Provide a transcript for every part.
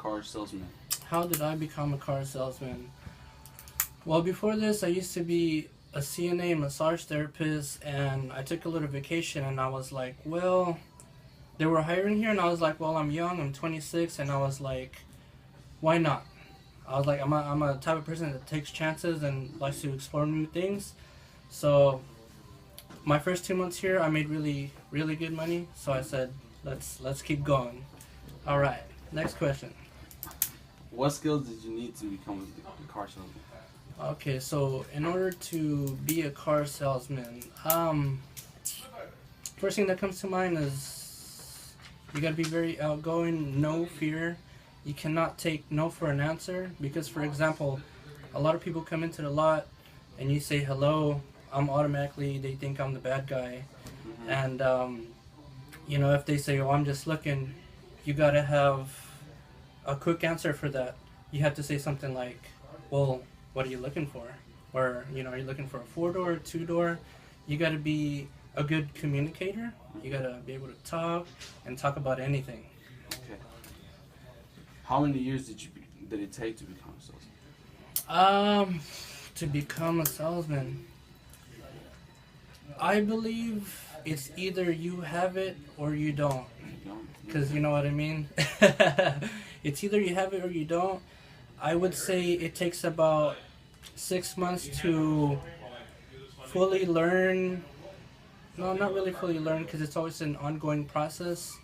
car salesman? How did I become a car salesman? Well, before this, I used to be a CNA massage therapist, and I took a little vacation, and I was like, well, they were hiring here, and I was like, well, I'm young, I'm 26, and I was like, why not? I was like, I'm a type of person that takes chances and likes to explore new things. So my first 2 months here, I made really, really good money. So I said, let's keep going. All right, next question. What skills did you need to become a car salesman? Okay, so in order to be a car salesman, first thing that comes to mind is you gotta be very outgoing, no fear. You cannot take no for an answer because, for example, a lot of people come into the lot and you say hello, they think I'm the bad guy. Mm-hmm. And, if they say, oh, I'm just looking, you gotta have a quick answer for that. You have to say something like, well, what are you looking for? Or, are you looking for a 4-door, 2-door? You gotta be a good communicator. You gotta be able to talk and talk about anything. Okay. How many years did it take to become a salesman? To become a salesman, I believe it's either you have it or you don't. Because you know what I mean? It's either you have it or you don't. I would say it takes about 6 months to fully learn. No, not really fully learn because it's always an ongoing process.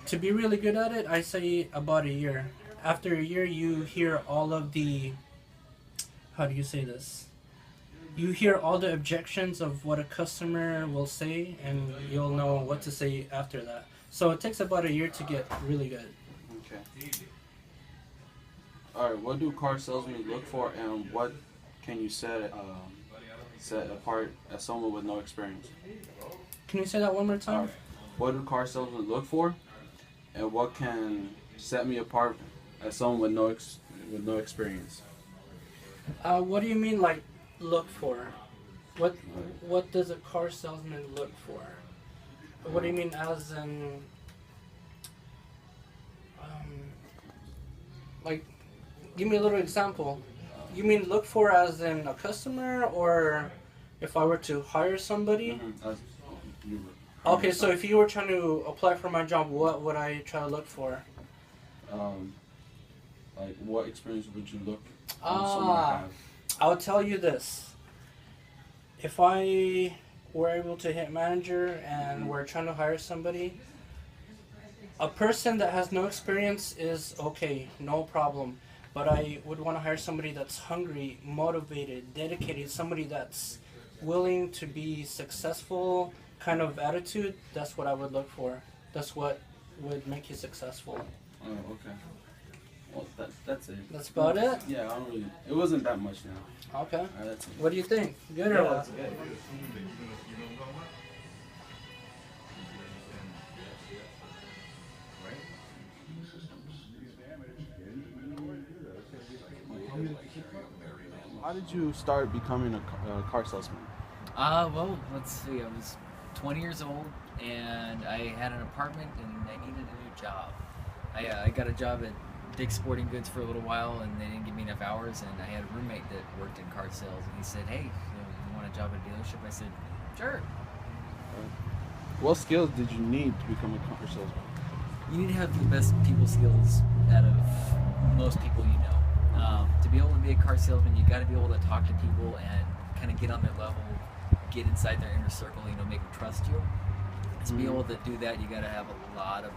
To be really good at it, I say about a year. After a year, you hear all of the, how do you say this? You hear all the objections of what a customer will say, and you'll know what to say after that. So it takes about a year to get really good. Okay. All right. What do car salesmen look for, and what can you set apart as someone with no experience? Can you say that one more time? All right. What do car salesmen look for, and what can set me apart as someone with no experience? What do you mean, like, look for? What does a car salesman look for? What do you mean, as in, like, give me a little example. You mean look for as in a customer, or if I were to hire somebody? Okay, so if you were trying to apply for my job, what would I try to look for? Like, what experience would you look someone to have? I'll tell you this. If I were able to hit manager and we're trying to hire somebody, a person that has no experience is okay, no problem. But I would want to hire somebody that's hungry, motivated, dedicated, somebody that's willing to be successful kind of attitude. That's what I would look for. That's what would make you successful. Oh, okay. Well, that's it. That's about it? Yeah, I don't really. It wasn't that much now. Okay. Alright, that's it. What do you think? Good or what? That's good. How did you start becoming a car salesman? Well, let's see. I was 20 years old, and I had an apartment, and I needed a new job. I got a job at Dick's Sporting Goods for a little while, and they didn't give me enough hours, and I had a roommate that worked in car sales, and he said, hey, you want a job at a dealership? I said, sure. What skills did you need to become a car salesman? You need to have the best people skills out of most people you know. To be able to be a car salesman, you got to be able to talk to people and kind of get on their level, get inside their inner circle, make them trust you. To be able to do that, you got to have a lot of,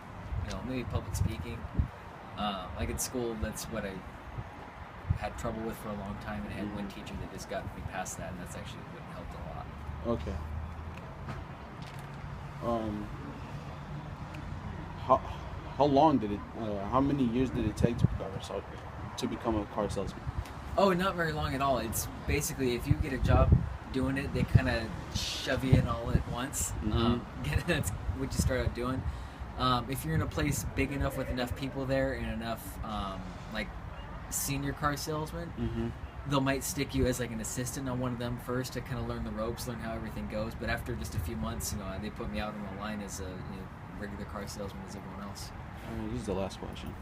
maybe public speaking. Like at school, that's what I had trouble with for a long time, and I had one teacher that just got me past that, and that's actually what helped a lot. Okay. How long did it? How many years did it take to become a car salesman? Oh, not very long at all. It's basically if you get a job doing it, they kind of shove you in all at once. That's what you start out doing. If you're in a place big enough with enough people there and enough like senior car salesmen, they might stick you as like an assistant on one of them first to kind of learn the ropes, learn how everything goes. But after just a few months, they put me out on the line as a regular car salesman as everyone else. This is the last question.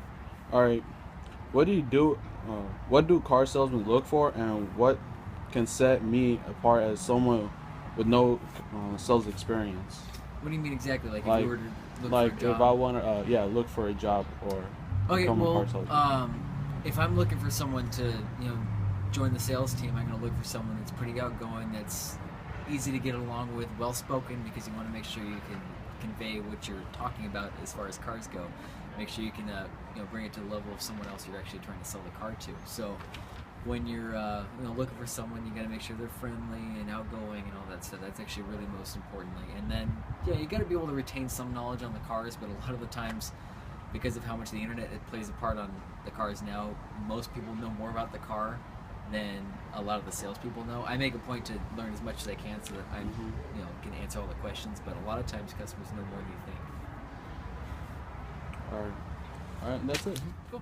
All right. What do you do? What do car salesmen look for, and what can set me apart as someone with no sales experience? What do you mean exactly? Like, Like- if you were to look Like for a job? if I want to, look for a job or Okay, become a well, car salesman. if I'm looking for someone to, join the sales team, I'm going to look for someone that's pretty outgoing, that's easy to get along with, well-spoken, because you want to make sure you can convey what you're talking about as far as cars go. Make sure you can, bring it to the level of someone else you're actually trying to sell the car to. So when you're, looking for someone, you got to make sure they're friendly and outgoing and all that stuff. That's actually really most importantly. And then, you got to be able to retain some knowledge on the cars, but a lot of the times, because of how much the internet it plays a part on the cars now, most people know more about the car than a lot of the salespeople know. I make a point to learn as much as I can so that I, can answer all the questions. But a lot of times, customers know more than you think. All right. That's it. Cool.